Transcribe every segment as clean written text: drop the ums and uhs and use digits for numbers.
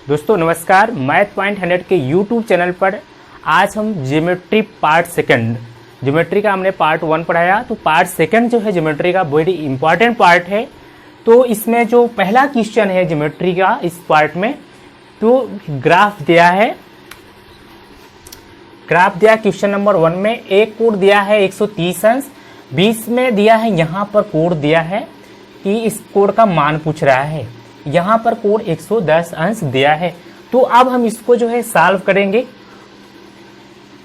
दोस्तों नमस्कार, math point 100 के यूट्यूब चैनल पर आज हम ज्योमेट्री पार्ट सेकंड, ज्योमेट्री का हमने पार्ट 1 पढ़ाया, तो पार्ट सेकंड जो है ज्योमेट्री का बड़ी इंपॉर्टेंट पार्ट है। तो इसमें जो पहला क्वेश्चन है ज्योमेट्री का इस पार्ट में, तो ग्राफ दिया है, ग्राफ दिया क्वेश्चन नंबर 1 में। एक कोण दिया है 130 अंश, बीच में दिया है यहाँ पर कोण दिया है कि इस कोण का मान पूछ रहा है, यहाँ पर कोण 110 अंश दिया है। तो अब हम इसको जो है सॉल्व करेंगे।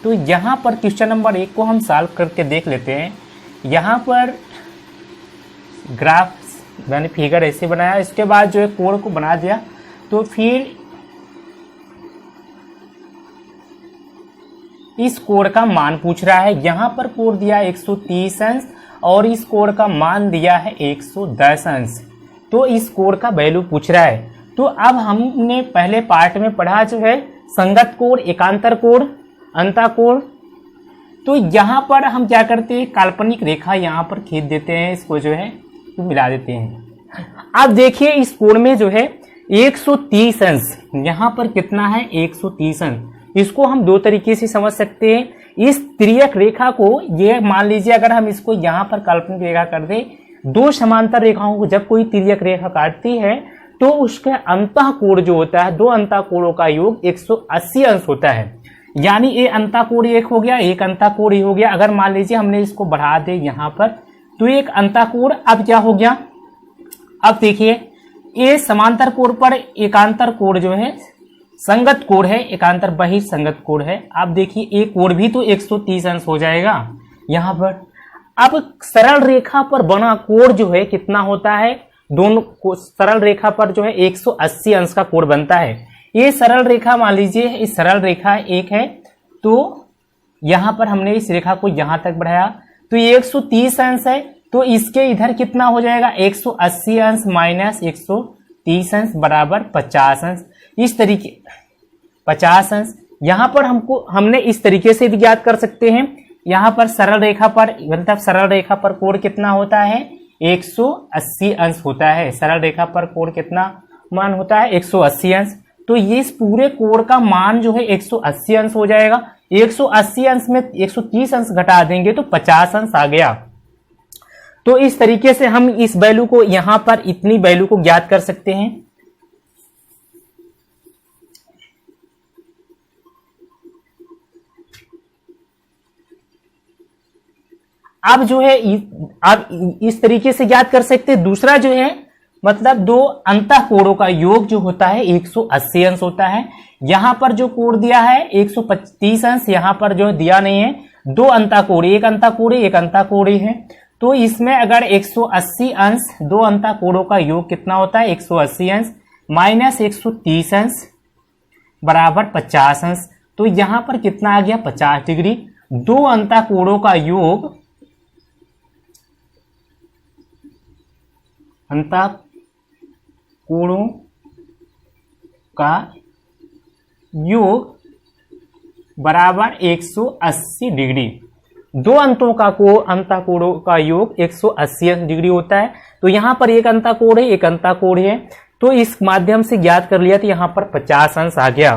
तो यहाँ पर क्वेश्चन नंबर 1 को हम सॉल्व करके देख लेते हैं। यहाँ पर ग्राफ मैंने फिगर ऐसे बनाया, इसके बाद जो है कोण को बना दिया। तो फिर इस कोण का मान पूछ रहा है, यहाँ पर कोण दिया 130 अंश और इस कोण का मान दिया है 110 अंश। तो इस कोण का वैल्यू पूछ रहा है। तो अब हमने पहले पार्ट में पढ़ा जो है संगत कोण, एकांतर कोण, अंतःकोण। तो यहाँ पर हम क्या करते हैं, काल्पनिक रेखा यहाँ पर खींच देते हैं, इसको जो है तो मिला देते हैं। अब देखिए इस कोण में जो है 130 अंश, यहाँ पर कितना है 130 अंश। इसको हम दो तरीके से समझ सकते हैं। इस तिर्यक रेखा को, ये मान लीजिए अगर हम इसको यहाँ पर काल्पनिक रेखा कर दें, दो समांतर रेखाओं को जब कोई तिर्यक रेखा काटती है तो उसके अंतःकोण जो होता है, दो अंतःकोणों का योग 180 अंश होता है। यानी ये अंतःकोण एक हो गया, एक अंतःकोण हो गया। अगर मान लीजिए हमने इसको बढ़ा दे यहाँ पर, तो एक अंतःकोण अब क्या हो गया, अब देखिए ये समांतर कोण पर एकांतर कोण जो है संगत कोण है, एकांतर बहिर्संगत कोण है। अब देखिए एक कोण भी तो 130 अंश हो जाएगा यहाँ पर। अब सरल रेखा पर बना कोण जो है कितना होता है, दोनों सरल रेखा पर जो है 180 अंश का कोण बनता है। ये सरल रेखा मान लीजिए इस सरल रेखा एक है, तो यहाँ पर हमने इस रेखा को यहाँ तक बढ़ाया, तो ये 130 अंश है। तो इसके इधर कितना हो जाएगा, 180 अंश माइनस 130 अंश बराबर 50 अंश। इस तरीके 50 अंश यहाँ पर हमने इस तरीके से भी ज्ञात कर सकते हैं। यहाँ पर सरल रेखा पर, मतलब सरल रेखा पर कोण कितना होता है 180 अंश होता है। सरल रेखा पर कोण कितना मान होता है 180 अंश। तो ये इस पूरे कोण का मान जो है 180 अंश हो जाएगा। 180 अंश में 130 अंश घटा देंगे तो 50 अंश आ गया। तो इस तरीके से हम इस वैल्यू को, यहाँ पर इतनी वैल्यू को ज्ञात कर सकते हैं। अब जो है अब इस तरीके से ज्ञात कर सकते हैं। दूसरा जो है, मतलब दो अंतःकोणों का योग जो होता है 180 अंश होता है। यहां पर जो कोण दिया है 130 अंश, यहां पर जो दिया नहीं है, दो अंतःकोण, एक अंतःकोण एक अंतःकोण है। तो इसमें अगर 180 अंश, दो अंतःकोणों का योग कितना होता है 180 अंश माइनस 130 अंश बराबर 50 अंश। तो यहां पर कितना आ गया 50 डिग्री। दो अंतःकोणों का योग, अंतःकोणों का योग बराबर 180 डिग्री। दो अंतःकोणों का योग 180 डिग्री होता है। तो यहाँ पर एक अंतःकोण है, एक अंतःकोण है, तो इस माध्यम से ज्ञात कर लिया। तो यहाँ पर 50 अंश आ गया।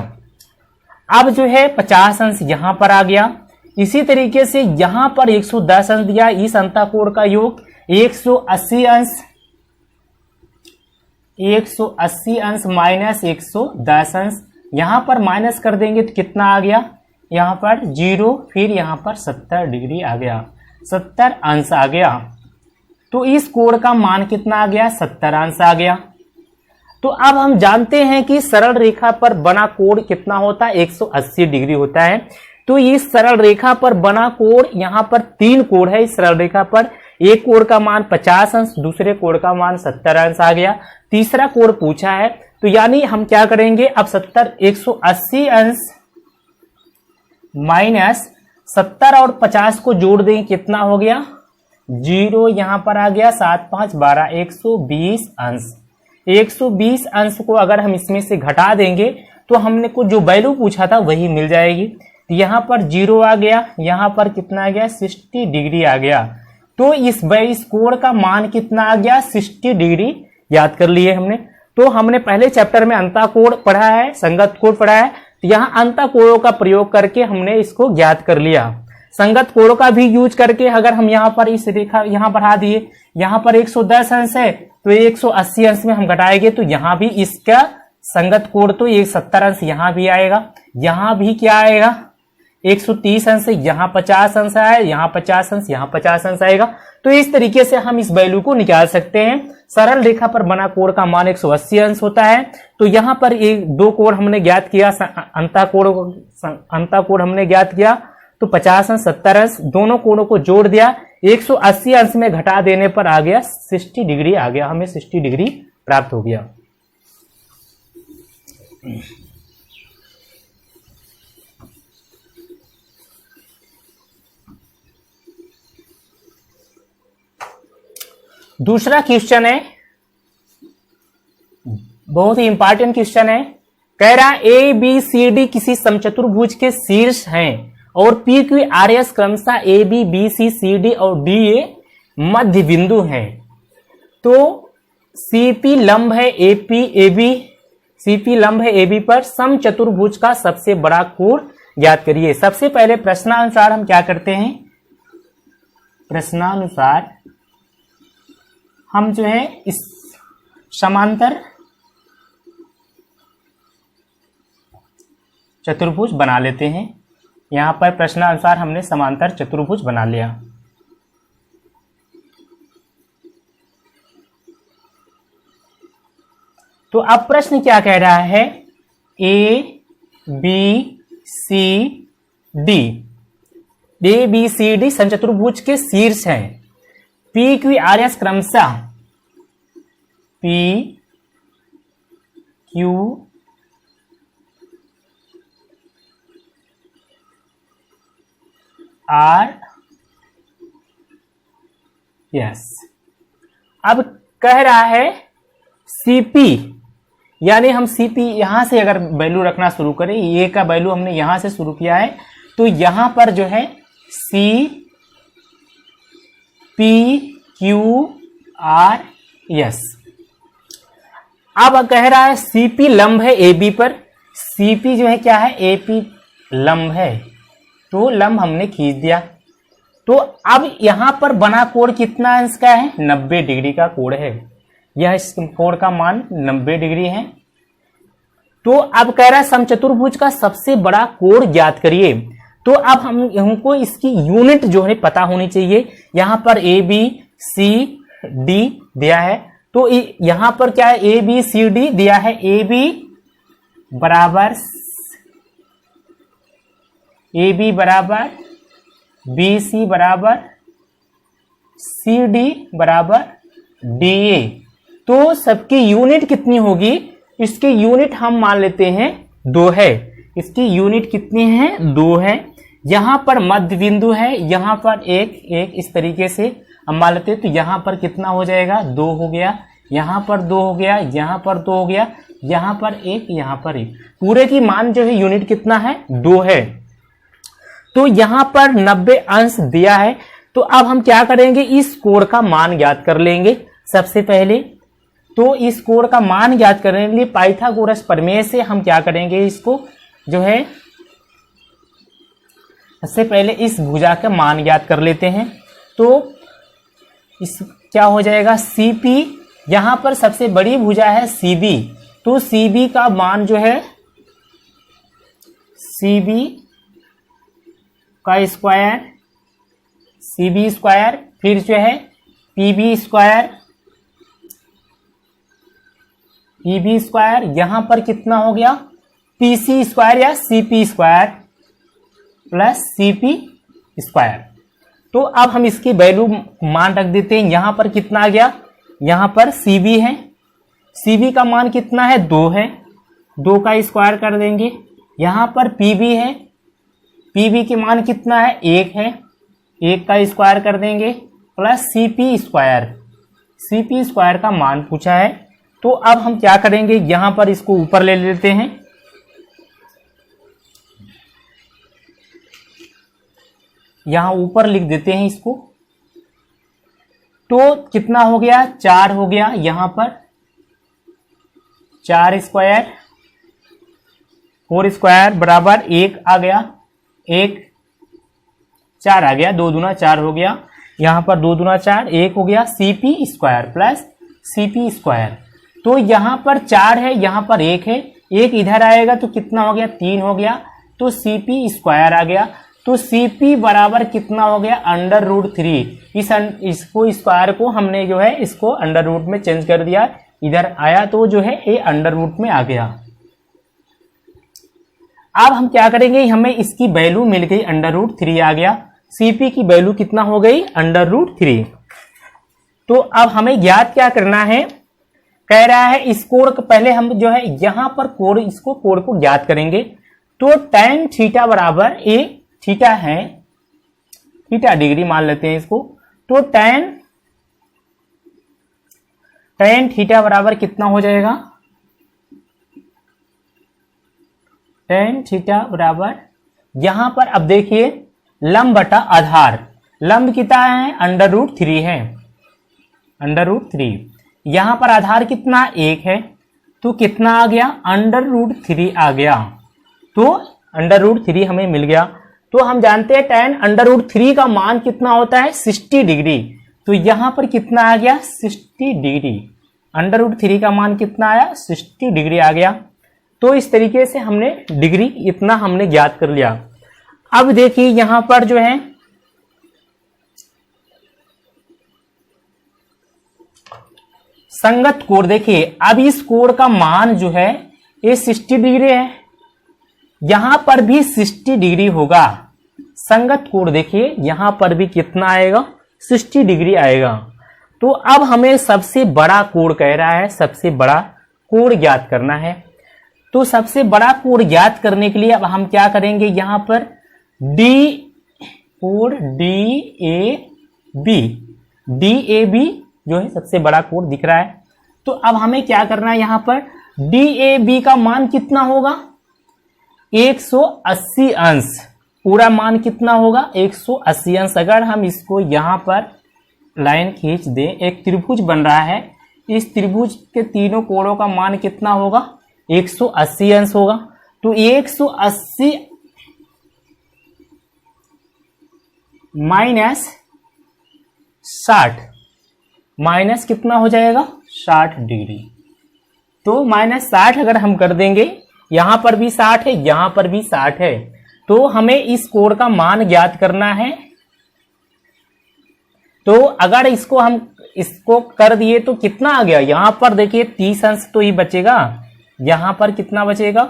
अब जो है 50 अंश यहाँ पर आ गया। इसी तरीके से यहाँ पर 110 अंश दिया, इस अंतःकोण का योग 180 अंश, 180 अंश माइनस 110 अंश, यहां पर माइनस कर देंगे तो कितना आ गया, यहां पर 0, फिर यहां पर 70 डिग्री आ गया, 70 अंश आ गया। तो इस कोण का मान कितना आ गया 70 अंश आ गया। तो अब हम जानते हैं कि सरल रेखा पर बना कोण कितना होता है 180 डिग्री होता है। तो इस सरल रेखा पर बना कोण, यहां पर 3 कोण है इस सरल रेखा पर। एक कोण का मान 50 अंश, दूसरे कोण का मान 70 अंश आ गया, तीसरा कोण पूछा है। तो यानी हम क्या करेंगे, अब 180 अंश माइनस 70 और 50 को जोड़ देंगे, कितना हो गया 0, यहां पर आ गया 7 5 12, 120 अंश। 120 अंश को अगर हम इसमें से घटा देंगे तो हमने को जो वैल्यू पूछा था वही मिल जाएगी। तो यहां पर 0 आ गया, यहां पर कितना आ गया 60 डिग्री आ गया। तो इस कोण का मान कितना आ गया 60 डिग्री याद कर लिए हमने। तो हमने पहले चैप्टर में अंतः कोण पढ़ा है, संगत कोण पढ़ा है, तो यहाँ अंतः कोणों का प्रयोग करके हमने इसको ज्ञात कर लिया। संगत कोणों का भी यूज करके अगर हम यहाँ पर इस रेखा यहाँ बढ़ा दिए, यहाँ पर 110 अंश है तो 180 अंश में हम घटाएंगे तो यहाँ भी इसका संगत कोण तो 170 अंश यहाँ भी आएगा, यहाँ भी क्या आएगा 130 अंश, यहाँ 50 अंश आए, यहाँ 50 अंश, यहाँ 50 अंश आएगा। तो इस तरीके से हम इस वैल्यू को निकाल सकते हैं। सरल रेखा पर बना कोण का मान 180 अंश होता है। तो यहाँ पर एक दो कोण हमने ज्ञात किया, अंतः कोण हमने ज्ञात किया, तो 50 अंश 70 अंश दोनों कोणों को जोड़ दिया, 180 अंश में घटा देने पर आ गया 60 डिग्री आ गया, हमें 60 डिग्री प्राप्त हो गया। दूसरा क्वेश्चन है, बहुत ही इंपॉर्टेंट क्वेश्चन है। कह रहा ए बी सी डी किसी समचतुर्भुज के शीर्ष हैं और पी क्यू आर एस क्रमशः A B B C C D और डी ए मध्य बिंदु हैं। तो सीपी लंब है एपी ए बी, सीपी लंब है ए बी पर समचतुर्भुज का सबसे बड़ा कोण ज्ञात करिए। सबसे पहले प्रश्नानुसार हम क्या करते हैं, प्रश्नानुसार हम जो है इस समांतर चतुर्भुज बना लेते हैं। यहां पर प्रश्नानुसार हमने समांतर चतुर्भुज बना लिया। तो अब प्रश्न क्या कह रहा है, ए बी सी डी समचतुर्भुज के शीर्ष हैं। पी क्यू आर एस क्रमशः पी क्यू आर एस। अब कह रहा है सीपी, यानी हम सीपी यहां से अगर वैल्यू रखना शुरू करें, ए का वैल्यू हमने यहां से शुरू किया है, तो यहां पर जो है C P Q R S. अब कह रहा है सीपी लंब है ए बी पर, सीपी जो है क्या है एपी लंब है, तो लंब हमने खींच दिया। तो अब यहां पर बना कोण कितना अंश का है, 90 डिग्री का कोण है। यह इस कोण का मान 90 डिग्री है। तो अब कह रहा है समचतुर्भुज का सबसे बड़ा कोण ज्ञात करिए। तो अब हमको इसकी यूनिट जो है पता होनी चाहिए। यहां पर ए बी सी डी दिया है, तो यहां पर क्या है ए बी सी डी दिया है, ए बी बराबर बी सी बराबर सी डी बराबर डी ए। तो सबकी यूनिट कितनी होगी, इसकी यूनिट हम मान लेते हैं 2 है। इसकी यूनिट कितनी है, 2 है। यहां पर मध्य बिंदु है, यहां पर एक इस तरीके से हम मान लेते हैं। तो यहां पर कितना हो जाएगा, 2 हो गया, यहां पर 2 हो गया, यहां पर 2 हो गया, यहां पर 1, यहां पर 1। पूरे की मान जो है यूनिट कितना है, 2 है। तो यहां पर 90 अंश दिया है। तो अब हम क्या करेंगे, इस कोण का मान ज्ञात कर लेंगे सबसे पहले। तो इस कोण का मान ज्ञात करने के लिए पाइथागोरस प्रमेय से हम क्या करेंगे, इसको जो है सबसे पहले इस भुजा का मान ज्ञात कर लेते हैं। तो इस क्या हो जाएगा, सीपी, यहां पर सबसे बड़ी भुजा है सीबी, तो सीबी का मान जो है सीबी का स्क्वायर, सीबी स्क्वायर, फिर जो है पीबी स्क्वायर, पीबी स्क्वायर, यहां पर कितना हो गया पीसी स्क्वायर या CP square plus CP square. तो अब हम इसकी वैल्यू मान रख देते हैं। यहां पर कितना आ गया, यहां पर सीबी है, सीबी का मान कितना है, 2 है, 2 का स्क्वायर कर देंगे। यहां पर पीबी है, पीबी के मान कितना है, 1 है, 1 का स्क्वायर कर देंगे plus CP square, CP square का मान पूछा है। तो अब हम क्या करेंगे, यहां पर इसको ऊपर ले लेते हैं। यहां ऊपर लिख देते हैं इसको। तो कितना हो गया, 4 हो गया। यहां पर 4 स्क्वायर 4 स्क्वायर बराबर 1 आ गया, 1 4 आ गया, 2 दूना 4 हो गया, यहाँ पर 2 दूना 4 1 हो गया, CP square plus CP square. तो यहाँ पर 4 है, यहाँ पर 1 है, 1 इधर आएगा तो कितना हो गया 3 हो गया, तो CP स्क्वायर आ गया। तो CP बराबर कितना हो गया √3। इसको स्क्वायर को हमने जो है इसको अंडर रूट में चेंज कर दिया, इधर आया तो जो है ये अंडर रूट में आ गया। अब हम क्या करेंगे, हमें इसकी वैल्यू मिल गई √3 आ गया, CP की वैल्यू कितना हो गई √3। तो अब हमें ज्ञात क्या करना है, कह रहा है इस कोण को पहले हम जो है यहां पर कोण को ज्ञात करेंगे। तो tan थीटा बराबर थीटा है, थीटा डिग्री मान लेते हैं इसको। तो tan थीटा बराबर कितना हो जाएगा, tan थीटा बराबर यहां पर अब देखिए लंब बटा आधार, लंब कितना है √3 है, √3। यहां पर आधार कितना 1 है, तो कितना आ गया √3 आ गया। तो √3 हमें मिल गया। तो हम जानते हैं tan √3 का मान कितना होता है 60 डिग्री। तो यहां पर कितना आ गया 60 डिग्री, √3 का मान कितना आया 60 डिग्री आ गया। तो इस तरीके से हमने डिग्री इतना हमने ज्ञात कर लिया। अब देखिए यहां पर जो है संगत कोण, देखिए अब इस कोण का मान जो है ये 60 डिग्री है, यहां पर भी 60 डिग्री होगा। संगत कोण देखिए यहां पर भी कितना आएगा 60 डिग्री आएगा। तो अब हमें सबसे बड़ा कोण कह रहा है, सबसे बड़ा कोण ज्ञात करना है। तो सबसे बड़ा कोण ज्ञात करने के लिए अब हम क्या करेंगे, यहां पर कोण DAB जो है सबसे बड़ा कोण दिख रहा है। तो अब हमें क्या करना है, यहां पर DAB का मान कितना होगा 180 अंश, पूरा मान कितना होगा 180 अंश। अगर हम इसको यहां पर लाइन खींच दें, एक त्रिभुज बन रहा है, इस त्रिभुज के तीनों कोणों का मान कितना होगा 180 अंश होगा। तो 180 माइनस 60 माइनस कितना हो जाएगा 60 डिग्री। तो -60 अगर हम कर देंगे, यहां पर भी 60 है, यहां पर भी 60 है, तो हमें इस कोण का मान ज्ञात करना है। तो अगर इसको कर दिए तो कितना आ गया, यहां पर देखिए 30 अंश तो ही बचेगा, यहां पर कितना बचेगा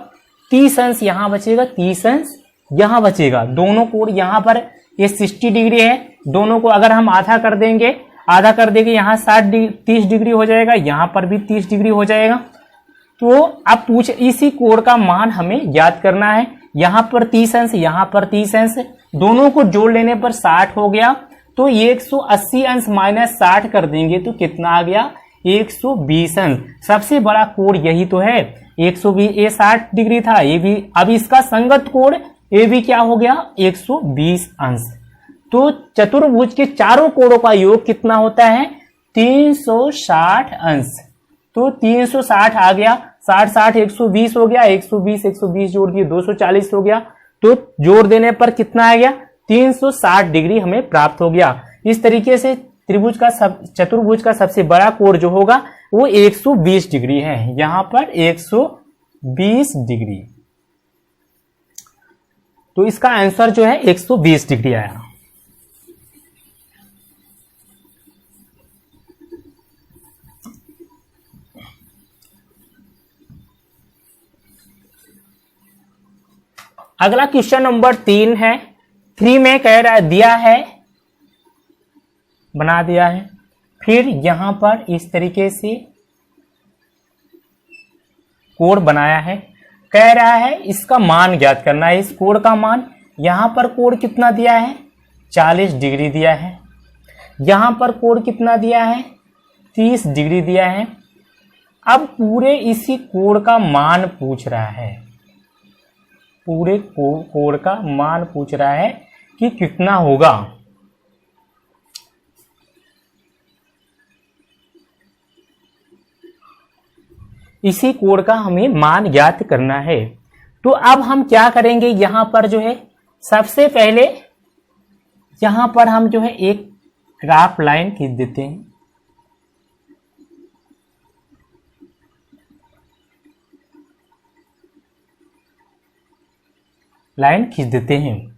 30 अंश, यहां बचेगा 30 अंश, यहां बचेगा। दोनों कोण यहां पर ये 60 डिग्री है, दोनों को अगर हम आधा कर देंगे, यहाँ 30 डिग्री हो जाएगा, यहां पर भी 30 डिग्री हो जाएगा। तो अब इसी कोण का मान हमें ज्ञात करना है। यहां पर 30 अंश, यहां पर 30 अंश, दोनों को जोड़ लेने पर 60 हो गया। तो 180 अंश माइनस 60 कर देंगे तो कितना आ गया 120 अंश। सबसे बड़ा कोण यही तो है 120, ये 60 डिग्री था, ये भी। अब इसका संगत कोण ये भी क्या हो गया 120 अंश। तो चतुर्भुज के चारों कोणों का योग कितना होता है 360 अंश। तो 360 आ गया, 60 60 120 हो गया, 120 120 जोड़ दिए 240 हो गया। तो जोड़ देने पर कितना आ गया 360 डिग्री हमें प्राप्त हो गया। इस तरीके से चतुर्भुज का सबसे बड़ा कोण जो होगा वो 120 डिग्री है, यहां पर 120 डिग्री। तो इसका आंसर जो है 120 डिग्री आया। अगला क्वेश्चन नंबर 3 है। 3 में कह रहा दिया है, बना दिया है, फिर यहां पर इस तरीके से कोण बनाया है, कह रहा है इसका मान ज्ञात करना है। इस कोण का मान, यहां पर कोण कितना दिया है 40 डिग्री दिया है, यहां पर कोण कितना दिया है 30 डिग्री दिया है। अब पूरे इसी कोण का मान पूछ रहा है, पूरे कोण का मान पूछ रहा है कि कितना होगा। इसी कोण का हमें मान ज्ञात करना है। तो अब हम क्या करेंगे, यहां पर जो है सबसे पहले यहां पर हम जो है एक ग्राफ लाइन खींच देते हैं। लाइन खींच देते हैं।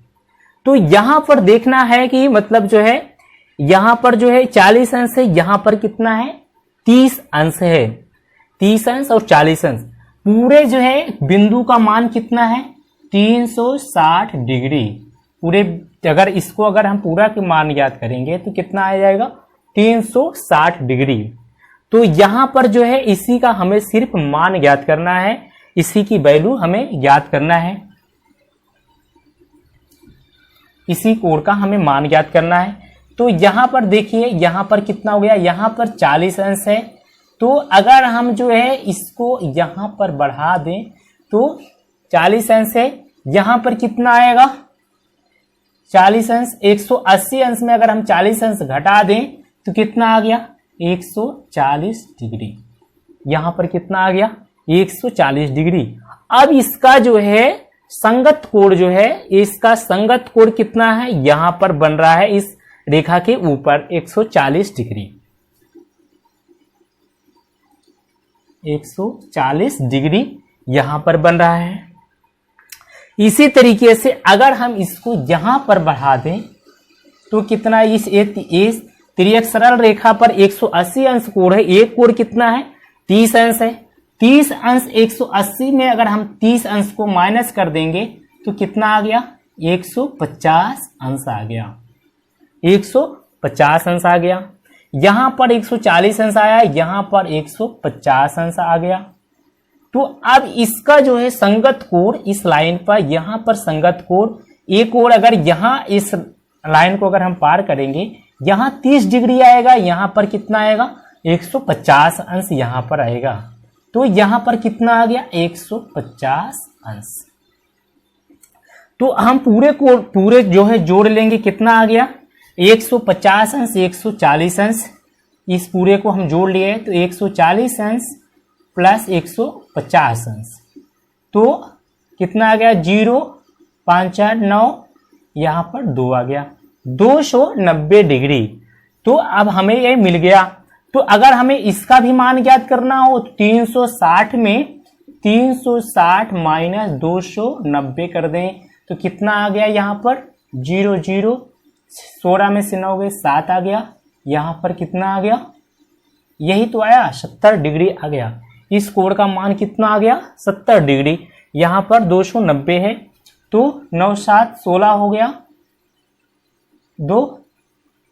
तो यहां पर देखना है कि मतलब जो है यहां पर जो है 40 अंश है, यहां पर कितना है 30 अंश है। 30 अंश और 40 अंश, पूरे जो है बिंदु का मान कितना है 360 डिग्री। पूरे अगर इसको अगर हम पूरा के मान याद करेंगे तो कितना आ जाएगा 360 डिग्री। तो यहां पर जो है इसी का हमें सिर्फ मान ज्ञात करना है, इसी की वैल्यू हमें ज्ञात करना है, इसी कोण का हमें ज्ञात ज्ञात करना है। तो यहां पर देखिए यहां पर कितना हो गया, यहां पर 40 अंश है। तो अगर हम जो है इसको यहां पर बढ़ा दें तो 40 अंश है, यहां पर कितना आएगा 40 अंश, 180 अंश में अगर हम 40 अंश घटा दें तो कितना आ गया 140 डिग्री। यहां पर कितना आ गया 140 डिग्री। अब इसका जो है संगत कोण जो है, इसका संगत कोण कितना है, यहां पर बन रहा है इस रेखा के ऊपर 140 डिग्री। 140 डिग्री यहां पर बन रहा है। इसी तरीके से अगर हम इसको यहां पर बढ़ा दें तो कितना, इस तिर्यक सरल रेखा पर 180 अंश कोण है, एक कोण कितना है 30 अंश है। 30 अंश 180 में अगर हम 30 अंश को माइनस कर देंगे तो कितना आ गया 150 अंश आ गया। 150 अंश आ गया। यहां पर 140 अंश आया, यहां पर 150 अंश आ गया। तो अब इसका जो है संगत कोण इस लाइन पर, यहां पर संगत कोण एक कोण अगर यहां इस लाइन को अगर हम पार करेंगे यहां 30 डिग्री आएगा, यहां पर कितना आएगा 150 अंश यहां पर आएगा। तो यहां पर कितना आ गया 150 अंश। तो हम पूरे जो है जोड़ लेंगे, कितना आ गया 150 अंश 140 अंश, इस पूरे को हम जोड़ लिए तो 140 अंश प्लस 150 अंश, तो कितना आ गया 0 5 4 9, यहां पर 2 आ गया 290 डिग्री। तो अब हमें ये मिल गया। तो अगर हमें इसका भी मान ज्ञात करना हो तो 360 में 360 माइनस 290 कर दें तो कितना आ गया, यहां पर 0 0, 16 में से 9 गए 7 आ गया। यहां पर कितना आ गया, यही तो आया 70 डिग्री आ गया। इस कोण का मान कितना आ गया 70 डिग्री। यहां पर 290 है तो 9 7 16 हो गया, 2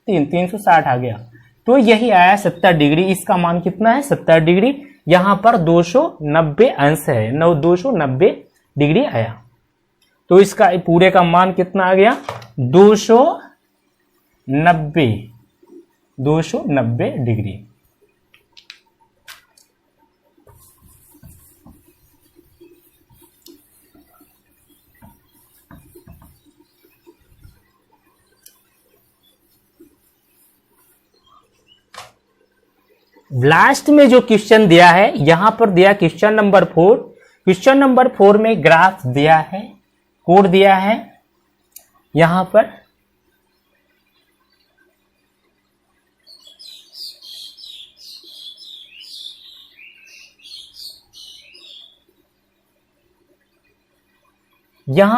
3 360 आ गया। तो यही आया 70 डिग्री। इसका मान कितना है 70 डिग्री। यहां पर 290 अंश है, 290 डिग्री आया। तो इसका पूरे का मान कितना आ गया 290 डिग्री। लास्ट में जो क्वेश्चन दिया है, यहां पर दिया क्वेश्चन नंबर 4। क्वेश्चन नंबर 4 में ग्राफ दिया है, कोड दिया है। यहां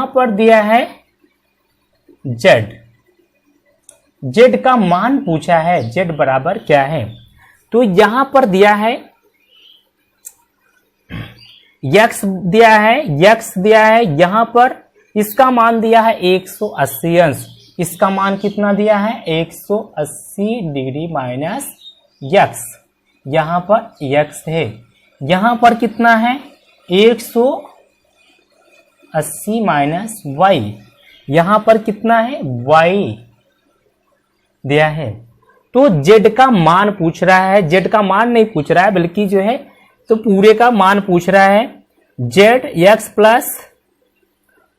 पर दिया है z का मान पूछा है, z बराबर क्या है। तो यहां पर दिया है x दिया है, यहां पर इसका मान दिया है 180 अंश। इसका मान कितना दिया है 180 डिग्री माइनस x। यहां पर x है, यहां पर कितना है 180 माइनस y। यहां पर कितना है y दिया है। तो z का मान पूछ रहा है, z का मान नहीं पूछ रहा है बल्कि जो है तो पूरे का मान पूछ रहा है। z x plus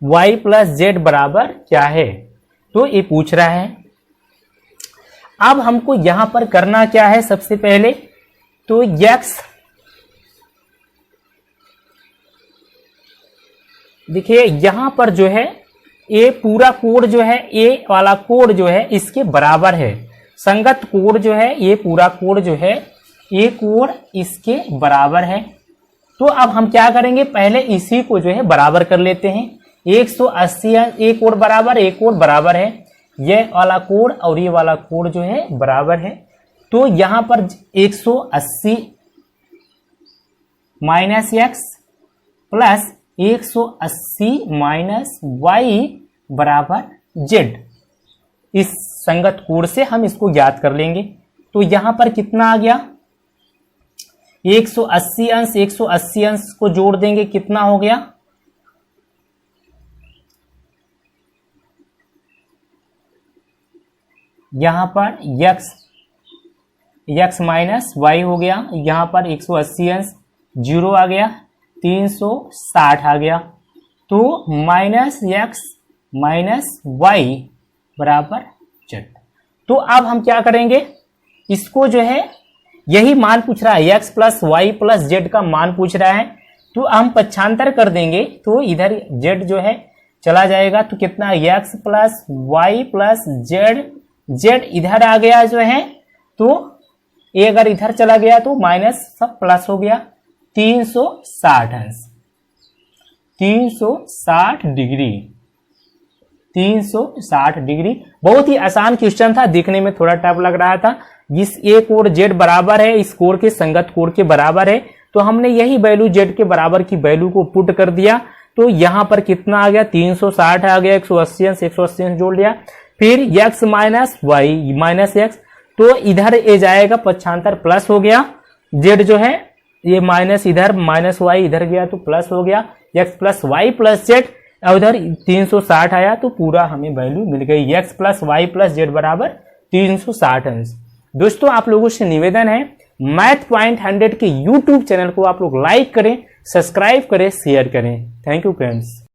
y plus z बराबर क्या है, तो ये पूछ रहा है। अब हमको यहां पर करना क्या है, सबसे पहले तो x देखिए यहाँ पर जो है ये पूरा कोड जो है, ये वाला कोड जो है इसके बराबर है। संगत कोड जो है, ये पूरा कोड जो है, ये कोड इसके बराबर है। तो अब हम क्या करेंगे, पहले इसी को जो है बराबर कर लेते हैं। 180 एक कोड बराबर, एक कोड बराबर है। ये वाला कोड और ये वाला कोड जो है बराबर है। तो यहाँ पर 180 minus X plus 180 minus Y बराबर जेड। इस संगत कोड से हम इसको ज्ञात कर लेंगे। तो यहां पर कितना आ गया, 180 अंश 180 अंश को जोड़ देंगे, कितना हो गया, यहां पर x माइनस वाई हो गया। यहां पर 180 अंश 0 आ गया, 360 आ गया। तो माइनस एक्स माइनस वाई बराबर जेड। तो अब हम क्या करेंगे, इसको जो है यही मान पूछ रहा है, x plus y plus z का मान पूछ रहा है। तो हम पक्षांतर कर देंगे, तो इधर जेड जो है चला जाएगा। तो कितना, x plus y plus z, z इधर आ गया जो है, तो ये अगर इधर चला गया तो माइनस सब प्लस हो गया। 360 अंश 360 डिग्री 360 डिग्री। बहुत ही आसान क्वेश्चन था, देखने में थोड़ा टफ लग रहा था। जिस ए कोड जेड बराबर है इस कोड के संगत कोड के बराबर है, तो हमने यही वैल्यू जेड के बराबर की वैल्यू को पुट कर दिया। तो यहां पर कितना आ गया, 360 आ गया, 180 अंश 180 अंश जोड़ लिया। फिर x minus y minus x, तो इधर ए जाएगा, पक्षांतर प्लस हो गया। जेड जो है ये माइनस इधर, माइनस वाई इधर गया तो प्लस हो गया। x plus y plus z, उधर 360 आया तो पूरा हमें वैल्यू मिल गई, x plus y plus z बराबर 360 अंश। दोस्तों आप लोगों से निवेदन है, मैथ पॉइंट 100 के यूट्यूब चैनल को आप लोग लाइक करें, सब्सक्राइब करें, शेयर करें। Thank you friends.